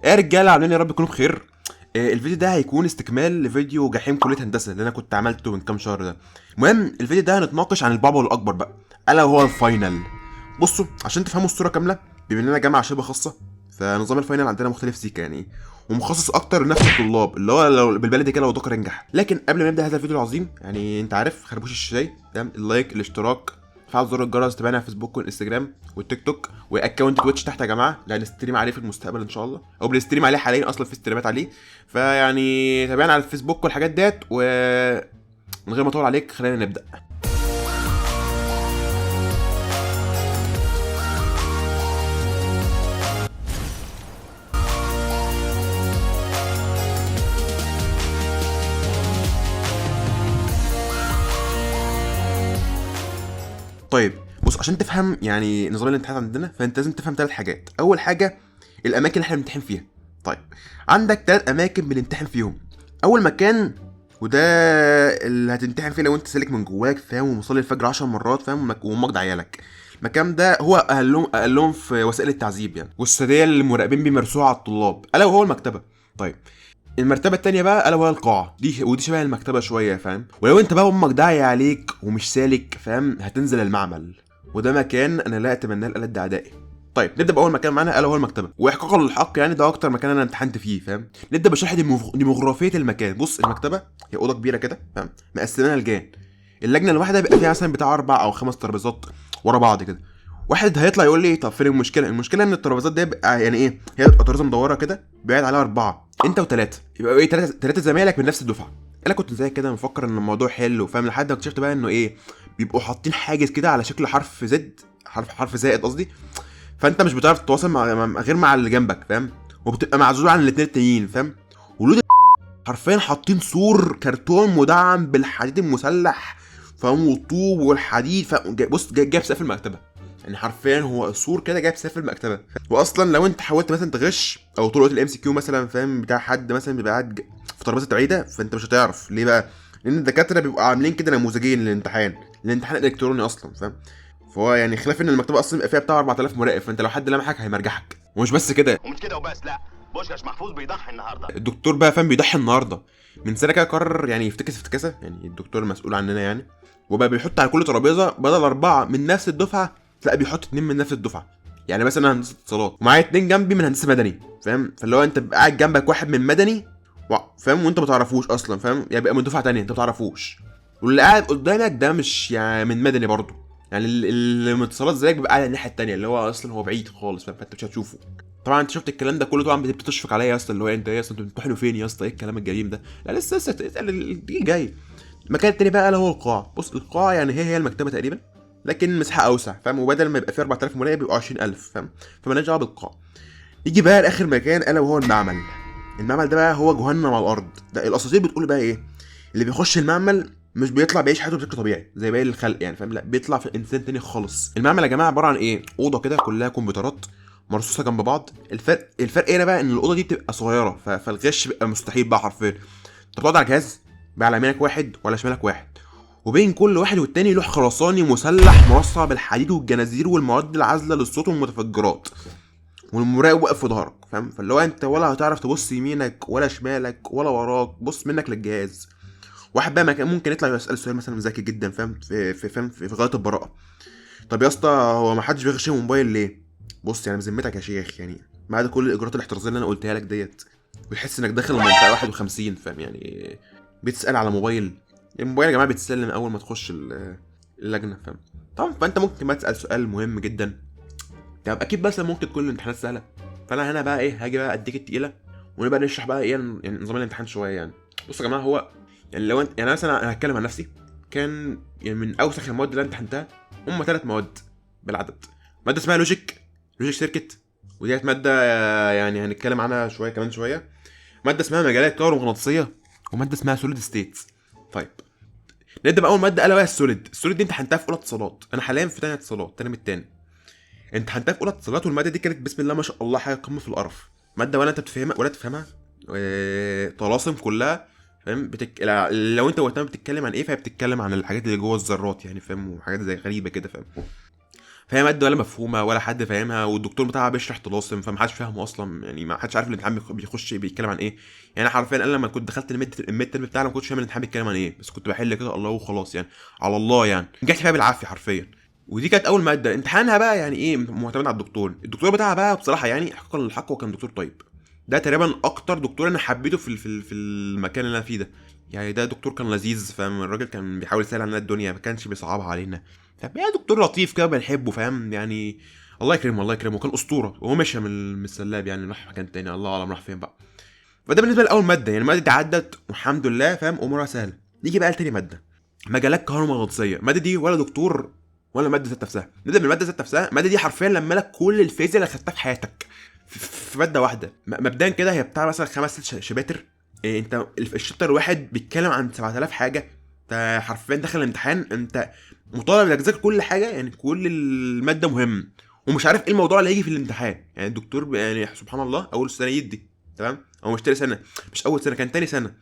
ايه يا رجاله، عاملين يا رب تكونوا بخير. الفيديو ده هيكون استكمال لفيديو جحيم كليه هندسه اللي انا كنت عملته من كام شهر ده. المهم الفيديو ده هنتناقش عن البعبع الاكبر بقى، الا وهو الفاينل. بصوا عشان تفهموا الصوره كامله، بما اننا جامعه شبه خاصه، فنظام الفاينل عندنا مختلف سيكا يعني، ومخصص اكتر لنفس الطلاب، اللي هو لو بالبلدي كده لو دكر ينجح. لكن قبل ما نبدا هذا الفيديو العظيم، يعني انت عارف خربوش الشاي، تمام؟ اللايك، الاشتراك، فعل زر الجرس، تابعنا على فيسبوك والانستجرام والتيك توك، واكونت تويتش تحت يا جماعه، اللي هنستريم عليه في المستقبل ان شاء الله، او بنستريم عليه حاليا اصلا، في استريمات عليه. فيعني تابعنا على الفيسبوك والحاجات ديت، ومن غير ما اطول عليك خلينا نبدا. طيب بص، عشان تفهم يعني نظام الامتحان عندنا، فانت لازم تفهم ثلاث حاجات. اول حاجه الاماكن اللي احنا بنمتحن فيها. طيب عندك ثلاث اماكن بنمتحن فيهم. اول مكان، وده اللي هتمتحن فيه لو انت سالك من جواك، فاهم، ومصلي الفجر 10 مرات، فاهم، ومجد عيالك. المكان ده هو اقلهم في وسائل التعذيب يعني، والساديه اللي المراقبين بيمارسوها على الطلاب، الا وهو المكتبه. طيب المرتبه التانية بقى الا وهي القاعه دي، ودي شبه المكتبه شويه، فاهم. ولو انت بقى امك داعيه عليك ومش سالك، فاهم، هتنزل المعمل، وده مكان انا لا اتمناه لألد اعدائي. طيب نبدا باول مكان معانا الا وهو المكتبه، واحقاقا للحق يعني ده اكتر مكان انا امتحنت فيه، فاهم. نبدا بشرح ديموغرافيه المكان. بص المكتبه هي اوضه كبيره كده، فاهم، مقسمينها لجان. اللجنه الواحده بيبقى فيها مثلا بتاع 4 أو 5 ترابيزات ورا بعض كده. واحد هيطلع يقول لي طب فين المشكله؟ المشكله ان الترابيزات دي بقى يعني ايه، هي بتبقى ترابيزه مدوره كده بيقعد عليها 4، انت وثلاثه، يبقى ايه، ثلاثه زمايلك من نفس الدفعه. انا كنت زي كده مفكر ان الموضوع حلو، فاهم، لحد ما اكتشفت بقى انه ايه، بيبقوا حاطين حاجز كده على شكل حرف زد، حرف زائد قصدي. فانت مش بتعرف تتواصل غير مع اللي جنبك، فاهم، وبتبقى معزول عن الاثنين التانيين، فاهم. ولود حرفيا حاطين سور كرتون مدعم بالحديد المسلح، فاهم، والطوب والحديد، فاهم، بص جايب سقف المكتبه. يعني حرفيا هو سور كده جايب سقف المكتبه. واصلا لو انت حاولت مثلا تغش او طرقه الام سي كيو مثلا، فاهم، بتاع حد مثلا بيبقى قاعد في ترابيزه بعيده، فانت مش هتعرف ليه بقى، لان الدكاتره بيبقوا عاملين كده نموذجين للامتحان، الامتحان الالكتروني اصلا، فاهم. فهو يعني خلاف ان المكتبه اصلا بيبقى فيها بتاع 4000 مراقب، فانت لو حد لمحك هيمرجحك. ومش بس كده، ومش كده وبس، لا، بوشكاش محفوظ بيضحي النهارده. الدكتور بقى، فاهم، بيضحي النهارده. من سنه كده قرر يعني يفتكس افتكاسه، يعني الدكتور المسؤول عننا يعني، وبقى بيحط على كل ترابيزه بدل 4 من نفس الدفعه، لا بيحط 2 من نفس الدفعه. يعني مثلا أنا هندسه اتصالات ومعايا 2 جنبي من هندسه مدني، فاهم. فاللي هو انت بقى قاعد جنبك واحد من مدني فاهم، وانت ما تعرفوش اصلا، فاهم، يعني بقى من دفعه تانية انت ما تعرفوش. واللي قاعد قدامك ده مش يعني من مدني برضه، يعني اللي من اتصالات زيك بيبقى قاعد الناحيه التانية، اللي هو اصلا هو بعيد خالص، فاهم، فانت مش هتشوفه. طبعا انت شفت الكلام ده كله، طبعا بتشفق عليا يا اسطى، اللي هو انت ايه يا اسطى، انتوا بتمتحنوا فين يا اسطى، ايه الكلام الجليم ده؟ لا لسه دي جاي. المكان التاني بقى اللي هو القاعه. بص القاعه يعني هي المكتبه تقريبا، لكن مساحه اوسع، فاهم، وبدل ما يبقى فيه 4000 مراقب بيبقوا 20000، فاهم. فمالناش دعوه بالقاعه. نيجي بقى لاخر مكان الا وهو المعمل. المعمل ده بقى هو جهنم على الارض. ده الاساطير بتقول بقى ايه، اللي بيخش المعمل مش بيطلع بيعيش حياته بشكل طبيعي زي باقي الخلق يعني، فاهم، لا بيطلع في انسان تاني خالص. المعمل يا جماعه عباره عن ايه، اوضه كده كلها كمبيوترات مرصوصه جنب بعض. الفرق هنا بقى ان الاوضه دي بتبقى صغيره، فالغش بيبقى مستحيل بقى حرفيا. انت بتقعد على جهاز بقى على يمينك واحد وعلى شمالك واحد، وبين كل واحد والتاني لوح خرساني مسلح مرصع بالحديد والجنازير والمواد العازله للصوت والمتفجرات، والمراقب واقف في ظهرك، فاهم. فاللي هو انت ولا هتعرف تبص يمينك ولا شمالك ولا وراك، بص منك للجهاز. واحد بقى ممكن يطلع يسال سؤال مثلا ذكي جدا، فاهم، في غايه البراءه. طب يا اسطى هو ما حدش بيغش موبايل ليه؟ بص يعني بذمتك يا شيخ، يعني بعد كل الاجراءات الاحترازيه اللي انا قلتها لك ديت، ويحس انك داخل المنطقه 51، فاهم، يعني بتسال على موبايل؟ الموبايل يا جماعه بيتسلم اول ما تخش اللجنه، فاهم. طبعا فانت ممكن ما تسال سؤال مهم جدا. طب اكيد بس ممكن تكون الامتحانات سهله، فانا هنا بقى ايه، هاجي بقى اديك التقيله، ونبقى نشرح بقى ايه يعني نظام الامتحان شويه يعني. بصوا يا جماعه، هو يعني لو انت يعني مثلا انا هتكلم عن نفسي، كان يعني من اوسخ المواد اللي انا امتحنتها هم 3 مواد بالعدد. ماده اسمها لوجيك سيركت، وديت ماده يعني هنتكلم عنها شويه كمان شويه. ماده اسمها مجالات كهرومغناطيسيه، وماده اسمها سوليد ستيت. طيب نبدا باول ماده الا وهي السوليد دي امتحنتها في اولى اتصالات، انا حاليا في تانية اتصالات، تاني من التاني. امتحنتها في اولى اتصالات، والماده دي كانت بسم الله ما شاء الله حاجه قمه في القرف. ماده ولا انت بتفهمها ولا تفهمها، طلاسم كلها، فاهم. لو انت وقتها بتتكلم عن ايه، فهي بتتكلم عن الحاجات اللي جوه الذرات يعني، فاهم، وحاجات زي غريبه كده، فاهم. فهي ماده ولا مفهومه ولا حد فاهمها، والدكتور بتاعها بيشرح طلاسم فمحدش فاهمه اصلا، يعني ما حدش عارف الامتحان بيخش بيتكلم عن ايه. يعني حرفيا انا لما كنت دخلت الميد ترم بتاعنا ما كنتش فاهم الامتحان بيتكلم عن ايه، بس كنت بحل كده الله وخلاص يعني، على الله يعني، نجحت فيها بالعافيه حرفيا. ودي كانت اول ماده. امتحانها بقى يعني ايه معتمد على الدكتور بتاعها بقى بصراحه، يعني حقا للحق هو كان دكتور طيب. ده تقريبا اكتر دكتور انا حبيته في المكان اللي انا فيه ده. يعني ده دكتور كان لذيذ، فاهم، الراجل كان بيحاول يسهل علينا الدنيا، ما كانش بيصعبها علينا. طب يعني دكتور لطيف كده بنحبه، فاهم يعني. الله يكرمه الله يكرمه، كان اسطوره، وهو مشى من السلاب يعني، راح مكان تاني الله اعلم راح فين بقى. فده بالنسبه لاول ماده، يعني الماده دي عدت والحمد لله، فاهم، امورها سهله. نيجي بقى لتاني ماده، مجالات كهرومغناطيسيه. الماده دي ولا دكتور ولا الماده ذات نفسها. نبدا بالماده ذات نفسها. الماده دي حرفيا لما لك كل الفيزياء اللي خدتها في حياتك في ماده واحده. مبدئيا كده هي بتاع مثلا 5 6 شباتر. إيه، انت الشابتر الواحد بيتكلم عن 7000 حاجه. انت حرفيا داخل الامتحان انت مطالب انك تذاكر كل حاجه، يعني كل الماده مهم، ومش عارف ايه الموضوع اللي هيجي في الامتحان. يعني الدكتور يعني سبحان الله اول سنه يدي تمام، او مش تاني سنه، مش اول سنه، كان تاني سنه.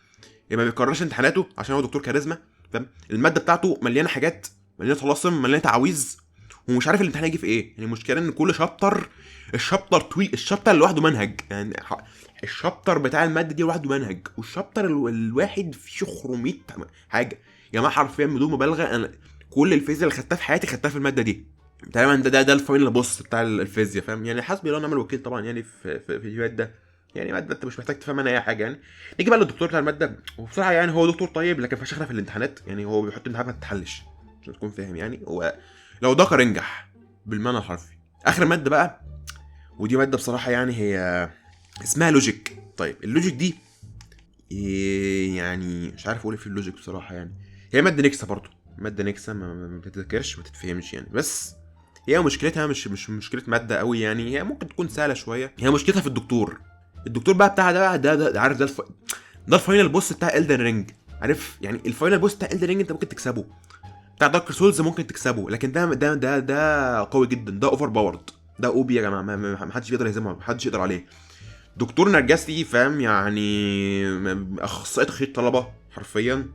يعني ما بيكررش امتحاناته عشان هو دكتور كاريزما، فاهم. الماده بتاعته مليانه حاجات، مليانه طلاسم، مليانه تعاويذ، ومش عارف الامتحان هيجي في ايه. يعني المشكله ان كل شابتر، الشابتر طويل، الشابتر لوحده منهج يعني. الشابتر بتاع الماده دي لوحده منهج، والشابتر الواحد فيه 500 حاجه. يا جماعه حرفيا بدون مبالغه انا كل الفيزياء اللي خدتها في حياتي خدتها في الماده دي تقريبا. ده الفاينل بوس بتاع الفيزياء، فاهم يعني. حسبي الله ونعم الوكيل طبعا يعني في الفيديوهات ده. يعني ماده انت مش محتاج تفهم منها اي حاجه يعني. نيجي بقى للدكتور بتاع الماده، وبصراحه يعني هو دكتور طيب لكن فشخنا في الامتحانات. يعني هو بيحط امتحانات ما تتحلش عشان تكون فاهم يعني. هو لو دكر انجح بالمعنى الحرفي. اخر ماده بقى، ودي ماده بصراحه يعني هي اسمها لوجيك. طيب اللوجيك دي يعني مش عارف اقول ايه في اللوجيك بصراحه يعني. هي ماده نكسه برضه، ماده نكسه ما بتتذاكرش ما تتفهمش يعني. بس هي مشكلتها مش مشكله ماده قوي يعني، هي ممكن تكون سهله شويه. هي مشكلتها في الدكتور بقى بتاعها ده بقى ده عارف ده الفاينل بوس بتاع إلدن رينج. عارف يعني الفاينل بوس بتاع إلدن رينج انت ممكن تكسبه، بتاع دارك سولز ممكن تكسبه، لكن ده قوي جدا، ده اوفر باورد، ده او بي يا جماعه، ما حدش يقدر يهزمه، ما حدش يقدر عليه. دكتور نرجسي، فاهم يعني، اخصائي تخطيط طلبه حرفيا.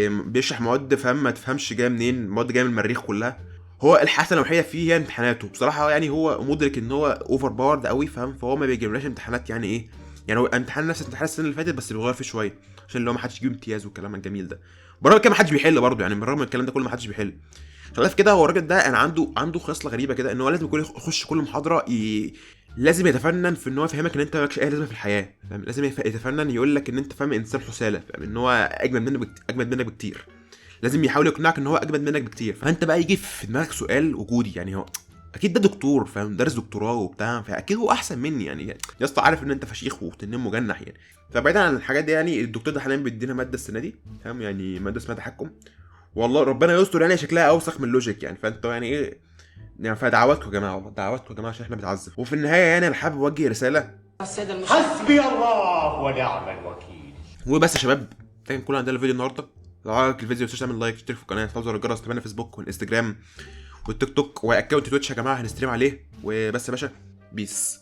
بيشرح مواد، فاهم، ما تفهمش جايه منين، مواد جايه من المريخ كلها. هو الحسنه الوحيده فيه هي امتحاناته بصراحه. يعني هو مدرك ان هو اوفر باورد قوي، فاهم، فهو ما بيجيبلناش امتحانات يعني ايه. يعني هو امتحان نفس امتحان السنه اللي فاتت بس بيغير فيه شويه عشان اللي هو ما حدش يجيب امتياز والكلام الجميل ده. بالرغم كده ما حدش بيحل برضه، يعني بالرغم من الكلام ده كله ما حدش بيحل. خلاف كده هو الراجل ده انا عنده خصله غريبه كده، ان هو لازم يكون يخش كل محاضره لازم يتفنن في ان هو يفهمك ان انت مالكش اي لازمه في الحياه، فاهم. لازم يتفنن يقول لك ان انت فاهم انسان حساله، فاهم، ان هو اجمد منك بكتير. لازم يحاول يقنعك ان هو اجمد منك بكتير. فانت بقى يجي في دماغك سؤال وجودي، يعني هو اكيد ده دكتور، فاهم، دارس دكتوراه وبتاع، فاكيد هو احسن مني يعني يا اسطى، عارف ان انت فشيخ وتنين مجنح يعني. فبعيدا عن الحاجات دي، يعني الدكتور ده حاليا بيدينا ماده السنه دي، فاهم، يعني ماده اسمها تحكم. والله ربنا يستر، يعني شكلها اوسخ من لوجيك يعني. فانت يعني ايه يعني، فدعواتكم يا جماعه، والله دعواتكم يا جماعه عشان احنا بنتعذب. وفي النهايه يعني انا حابب اوجه رساله. حسبي الله ونعم الوكيل. وبس يا شباب، ده كان كل عندنا الفيديو النهارده. لو عجبك الفيديو متنساش تعمل لايك، تشترك في القناه، تفعل زر الجرس، تابعنا فيسبوك والانستجرام والتيك توك واكونت تويتش يا جماعه هنستريم عليه. وبس يا باشا، بيس.